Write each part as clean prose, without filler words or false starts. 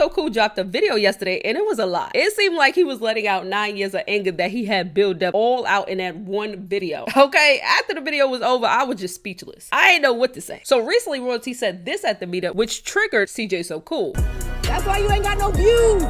CjSoCool dropped a video yesterday and it was a lot. It seemed like he was letting out 9 years of anger that he had built up all out in that one video. Okay, after the video was over, I was just speechless. I didn't know what to say. So recently, Royalty said this at the meetup, which triggered CjSoCool. That's why you ain't got no views.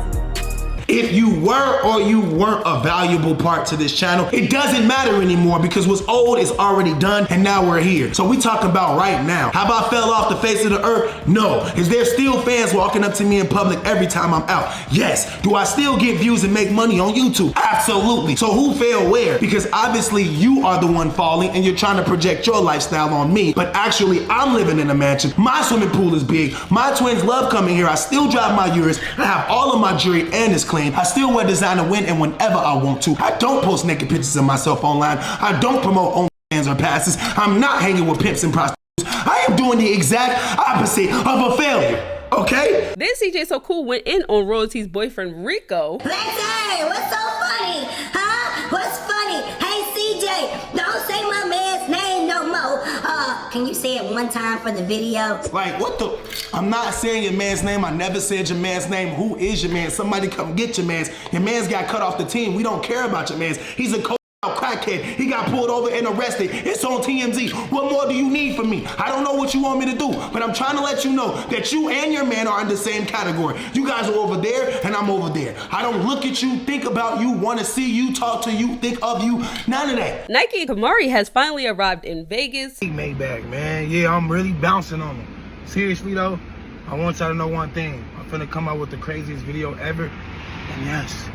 If you were or you weren't a valuable part to this channel, it doesn't matter anymore because what's old is already done and now we're here. So we talking about right now. Have I fell off the face of the earth? No. Is there still fans walking up to me in public every time I'm out? Yes. Do I still get views and make money on YouTube? Absolutely. So who failed where? Because obviously you are the one falling and you're trying to project your lifestyle on me, but actually I'm living in a mansion. My swimming pool is big. My twins love coming here. I still drive my Urus. I have all of my jewelry and it's clean. I still wear designer when and whenever I want to. I don't post naked pictures of myself online. I don't promote OnlyFans or passes. I'm not hanging with pimps and prostitutes. I am doing the exact opposite of a failure. Okay? Then CjSoCool went in on Royalty's boyfriend Rico. Lexi, what's so funny? Huh? What's funny? Hey CJ, don't say my man's name no more. Can you say it one time for the video? Like, what the? I'm not saying your man's name. I never said your man's name. Who is your man? Somebody come get your man's. Your man's got cut off the team. We don't care about your man's. He's a crackhead. He got pulled over and arrested. It's on TMZ. What more do you need from me? I don't know what you want me to do, but I'm trying to let you know that you and your man are in the same category. You guys are over there and I'm over there. I don't look at you, think about you, want to see you, talk to you, think of you. None of that. Nike Kamari has finally arrived in Vegas. Maybach, man. Yeah, I'm really bouncing on him. Seriously though, I want y'all to know one thing. I'm finna come out with the craziest video ever. And yes,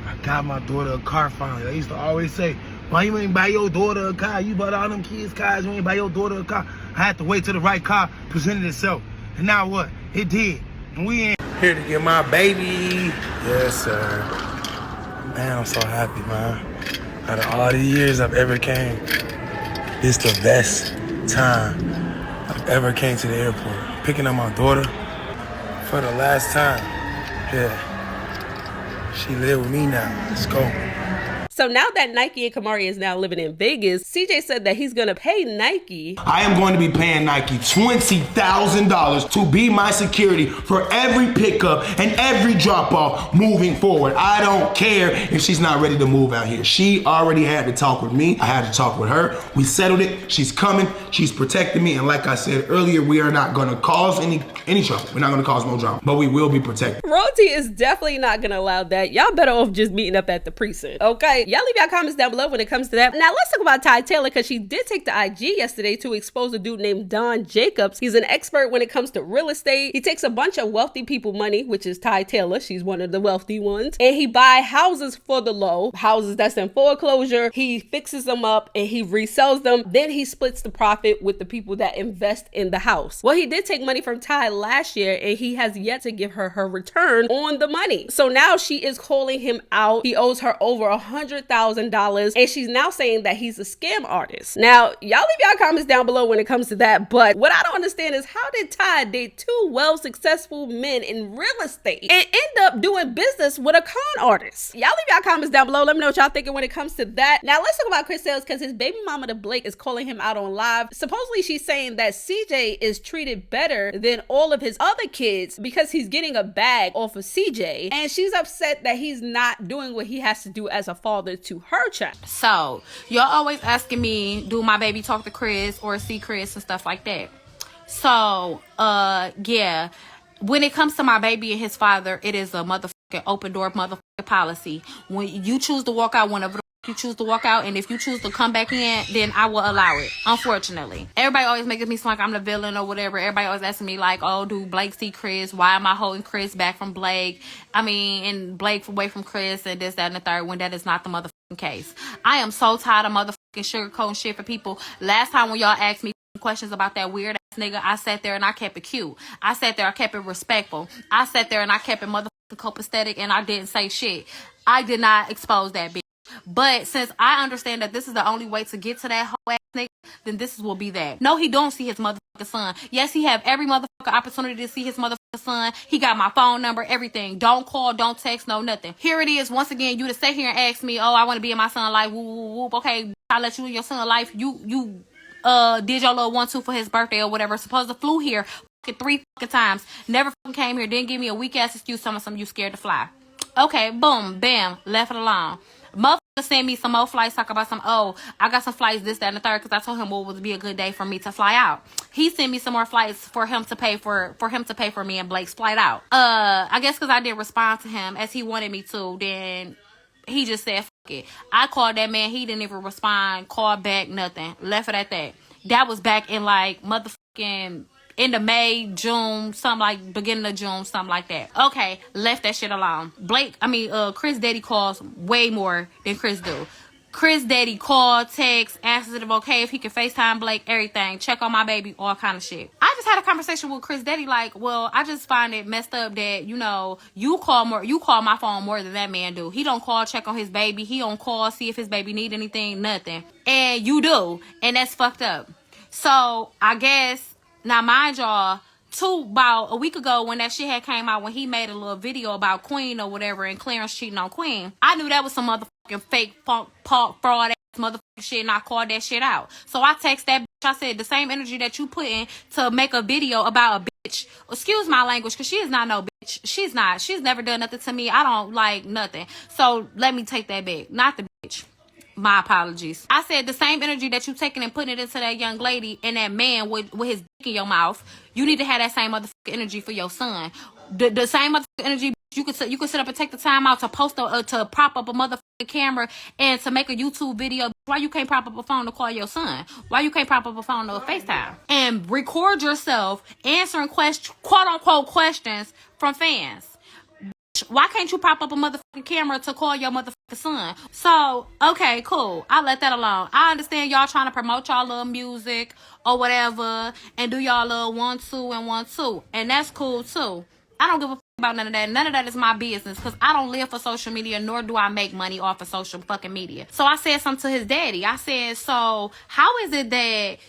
I got my daughter a car finally. I used to always say, why you ain't buy your daughter a car? You bought all them kids cars, you ain't buy your daughter a car. I had to wait till the right car presented itself. And now what? It did. And we ain't here to get my baby. Yes, sir. Man, I'm so happy, man. Out of all the years I've ever came, it's the best time I've ever came to the airport. Picking up my daughter for the last time. Yeah. She live with me now. Let's go. So now that Nike and Kamari is now living in Vegas, CJ said that he's gonna pay Nike. I am going to be paying Nike $20,000 to be my security for every pickup and every drop off moving forward. I don't care if she's not ready to move out here. She already had to talk with me. I had to talk with her. We settled it. She's coming. She's protecting me. And like I said earlier, we are not gonna cause any trouble. We're not gonna cause no drama, but we will be protected. Royalty is definitely not gonna allow that. Y'all better off just meeting up at the precinct, okay? Y'all leave y'all comments down below when it comes to that. Now let's talk about Ty Taylor, because she did take the IG yesterday to expose a dude named Don Jacobs. He's an expert when it comes to real estate. He takes a bunch of wealthy people money, which is Ty Taylor. She's one of the wealthy ones. And he buy houses for the low, houses that's in foreclosure. He fixes them up and he resells them. Then he splits the profit with the people that invest in the house. Well, he did take money from Ty last year and he has yet to give her her return on the money. So now she is calling him out. He owes her over $100,000 and she's now saying that he's a scam artist. Now, y'all leave y'all comments down below when it comes to that, but what I don't understand is how did Ty date two successful men in real estate and end up doing business with a con artist? Y'all leave y'all comments down below. Let me know what y'all thinking when it comes to that. Now, let's talk about Chris Sales, because his baby mama, the Blake, is calling him out on live. Supposedly, she's saying that CJ is treated better than all of his other kids because he's getting a bag off of CJ, and she's upset that he's not doing what he has to do as a father to her child. So y'all always asking me, do my baby talk to Chris or see Chris and stuff like that? So yeah, when it comes to my baby and his father, it is a motherfucking open door motherfucking policy. When you choose to walk out, whenever you choose to walk out, and if you choose to come back in, then I will allow it, unfortunately. Everybody always making me sound like I'm the villain or whatever. Everybody always asking me like, oh, do Blake see Chris? Why am I holding Chris back from Blake? I mean, and Blake away from Chris and this, that, and the third, when that is not the motherfucking case. I am so tired of motherfucking sugarcoating shit for people. Last time when y'all asked me questions about that weird ass nigga, I sat there and I kept it cute. I sat there, I kept it respectful. I sat there and I kept it motherfucking copacetic, and I didn't say shit. I did not expose that bitch. But since I understand that this is the only way to get to that whole ass nigga, then this will be that. No, he don't see his motherfucking son. Yes, he have every motherfucking opportunity to see his motherfucking son. He got my phone number, everything. Don't call, don't text, no nothing. Here it is, once again, you to sit here and ask me, oh, I want to be in my son's life, whoop, whoop, whoop. Okay, I let you in your son's life. You did your little 1-2 for his birthday or whatever. Supposed to flew here 3 fucking times. Never fucking came here. Didn't give me a weak ass excuse. Something you scared to fly. Okay, boom, bam, left it alone. Motherfucker sent me some more flights, talk about I got some flights, this, that, and the third, because I told him what would be a good day for me to fly out. He sent me some more flights for him to pay for me and Blake's flight out. I guess because I didn't respond to him as he wanted me to, then he just said, fuck it. I called that man, he didn't even respond, called back, nothing. Left it at that. That was back in like motherfucking end of May, June, something like beginning of June, something like that. Okay, left that shit alone. Chris Daddy calls way more than Chris do. Chris Daddy called, text, asked if okay, if he could FaceTime Blake, everything, check on my baby, all kind of shit. I just had a conversation with Chris Daddy like, well, I just find it messed up that, you call my phone more than that man do. He don't call, check on his baby. He don't call, see if his baby need anything, nothing. And you do. And that's fucked up. So, I guess, now, mind y'all, about a week ago when that shit had came out, when he made a little video about Queen or whatever and Clarence cheating on Queen, I knew that was some motherfucking fake fraud ass motherfucking shit, and I called that shit out. So I text that bitch. I said, the same energy that you put in to make a video about a bitch, excuse my language, because she is not no bitch. She's not. She's never done nothing to me. I don't like nothing. So let me take that back. Not the bitch. My apologies. I said the same energy that you taking and putting it into that young lady and that man with his dick in your mouth, you need to have that same motherfucking energy for your son. The same motherfucking energy you could sit up and take the time out to post to prop up a motherfucking camera and to make a YouTube video. Why you can't prop up a phone to call your son? Why you can't prop up a phone to FaceTime and record yourself answering quote unquote questions from fans? Why can't you prop up a motherfucking camera to call your motherfucking son? So, okay, cool. I let that alone. I understand y'all trying to promote y'all little music or whatever and do y'all little 1, 2, and 1, 2. And that's cool too. I don't give a fuck about none of that. None of that is my business because I don't live for social media, nor do I make money off of social fucking media. So I said something to his daddy. I said, so how is it that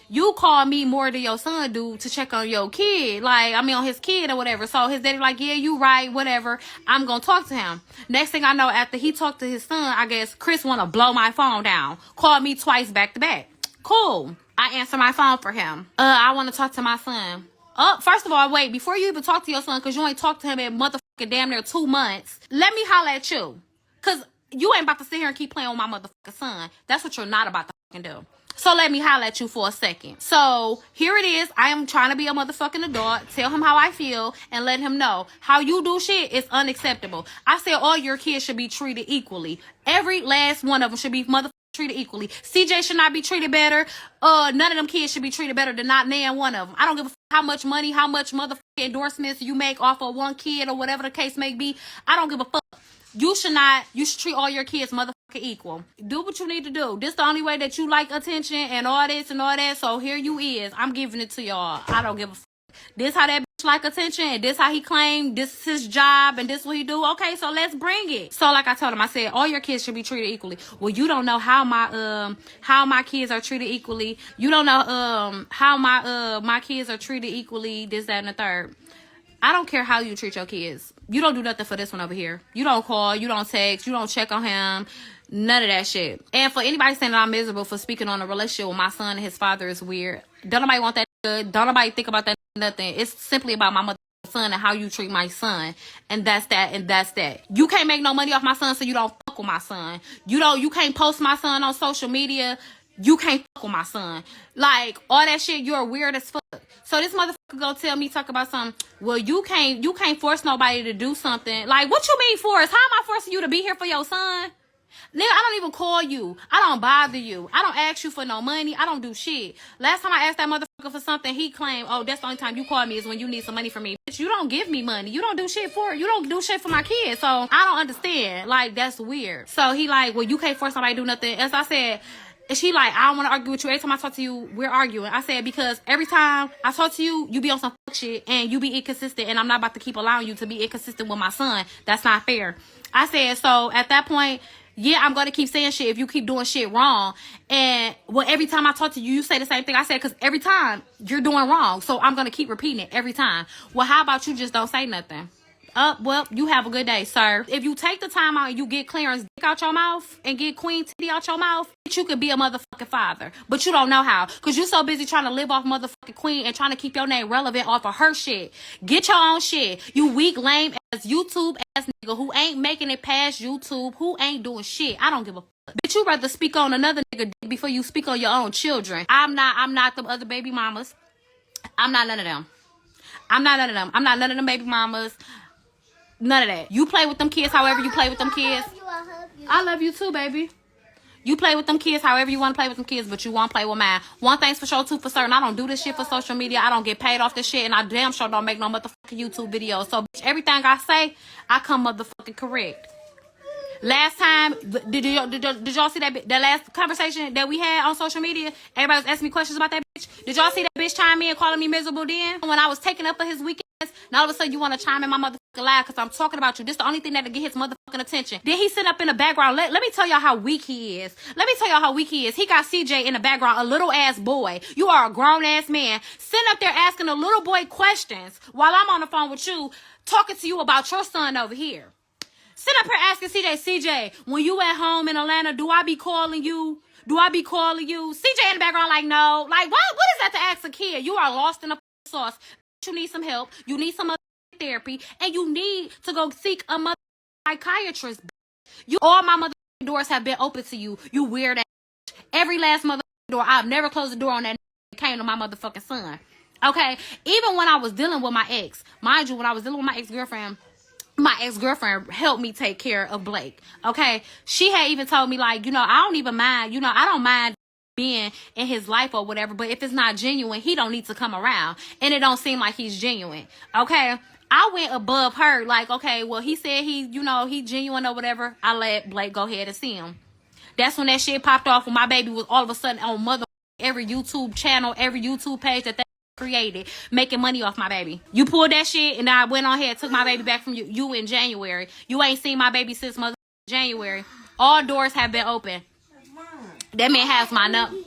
you call me more than your son do to check on your kid, on his kid or whatever? So his daddy like, yeah, you right, whatever, I'm gonna talk to him. Next thing I know, after he talked to his son, I guess Chris wanna blow my phone down, called me twice back to back. Cool. I answer my phone for him. I want to talk to my son. First of all, wait, before you even talk to your son, because you ain't talked to him in motherfucking damn near 2 months, let me holler at you. Because you ain't about to sit here and keep playing with my motherfucking son. That's what you're not about to fucking do. So let me holler at you for a second. So here it is. I am trying to be a motherfucking adult, tell him how I feel, and let him know how you do shit is unacceptable. I said all your kids should be treated equally. Every last one of them should be motherfucking treated equally. CJ should not be treated better. None of them kids should be treated better than not nan one of them. I don't give a fuck how much money, how much motherfucking endorsements you make off of one kid or whatever the case may be. I don't give a fuck. You should treat all your kids motherfucking equal. Do what you need to do. This the only way that you like attention and all this and all that. So here you is. I'm giving it to y'all. I don't give a fuck. This how that bitch like attention, and this how he claimed this is his job, and this what he do. Okay, so let's bring it. So like I told him, I said all your kids should be treated equally. Well, you don't know how my kids are treated equally. You don't know how my kids are treated equally. This, that, and the third. I don't care how you treat your kids. You don't do nothing for this one over here. You don't call, you don't text, you don't check on him. None of that shit. And for anybody saying that I'm miserable for speaking on a relationship with my son and his father is weird. Don't nobody want that good. Don't nobody think about that nothing. It's simply about my mother son and how you treat my son. And that's that, and that's that. You can't make no money off my son, so you don't fuck with my son. You can't post my son on social media. You can't fuck with my son. Like, all that shit, you're weird as fuck. So this motherfucker go tell me, talk about something. Well, you can't force nobody to do something. Like, what you mean force? How am I forcing you to be here for your son? Nigga, I don't even call you. I don't bother you. I don't ask you for no money. I don't do shit. Last time I asked that motherfucker for something, he claimed, oh, that's the only time you call me is when you need some money from me. Bitch, you don't give me money. You don't do shit for it. You don't do shit for my kids. So I don't understand. Like, that's weird. So he like, well, you can't force somebody to do nothing. As I said, she like, I don't want to argue with you. Every time I talk to you, we're arguing. I said, because every time I talk to you, you be on some fuck shit and you be inconsistent, and I'm not about to keep allowing you to be inconsistent with my son. That's not fair. I said, so at that point, yeah, I'm going to keep saying shit if you keep doing shit wrong. And, well, every time I talk to you, you say the same thing I said, because every time you're doing wrong. So I'm going to keep repeating it every time. Well, how about you just don't say nothing? Well, you have a good day, sir. If you take the time out and you get Clarence dick out your mouth and get Queen titty out your mouth, you could be a motherfucking father, but you don't know how, because you so busy trying to live off motherfucking Queen and trying to keep your name relevant off of her shit. Get your own shit. You weak, lame ass YouTube ass nigga who ain't making it past YouTube, who ain't doing shit. I don't give a fuck. Bitch, you rather speak on another nigga before you speak on your own children. I'm not them other baby mamas. I'm not none of them. I'm not none of them. I'm not none of them baby mamas. None of that. You play with them kids however you play with them kids. I love you too, baby. You play with them kids however you want to play with them kids, but you won't play with mine. One thing's for sure, two for certain. I don't do this shit for social media. I don't get paid off this shit, and I damn sure don't make no motherfucking YouTube videos. So, bitch, everything I say, I come motherfucking correct. Last time, did y'all see that last conversation that we had on social media? Everybody was asking me questions about that bitch. Did y'all see that bitch chime in calling me miserable then? When I was taking up for his weekends, now all of a sudden you want to chime in my motherfucking live because I'm talking about you. This the only thing that'll get his motherfucking attention. Then he sit up in the background. Let me tell y'all how weak he is. He got CJ in the background, a little ass boy. You are a grown ass man. Sitting up there asking a little boy questions while I'm on the phone with you, talking to you about your son over here. Sit up here asking CJ, when you at home in Atlanta, do I be calling you? CJ in the background like, no. Like, what is that to ask a kid? You are lost in the sauce. You need some help. You need some therapy. And you need to go seek a mother psychiatrist. All my mother doors have been open to you. You weird ass. Every last mother door. I've never closed the door on that came to my motherfucking son. Okay? Even when I was dealing with my ex. Mind you, when I was dealing with my ex-girlfriend helped me take care of Blake. Okay? She had even told me, like, I don't even mind. I don't mind being in his life or whatever, but if it's not genuine, he don't need to come around. And it don't seem like he's genuine. Okay? I went above her, like, okay, well, he said he genuine or whatever. I let Blake go ahead and see him. That's when that shit popped off when my baby was all of a sudden on every YouTube channel, every YouTube page that they created, making money off my baby. You pulled that shit, and I went on ahead and took my baby back from you in January. You ain't seen my baby since January. All doors have been open. That man has my number.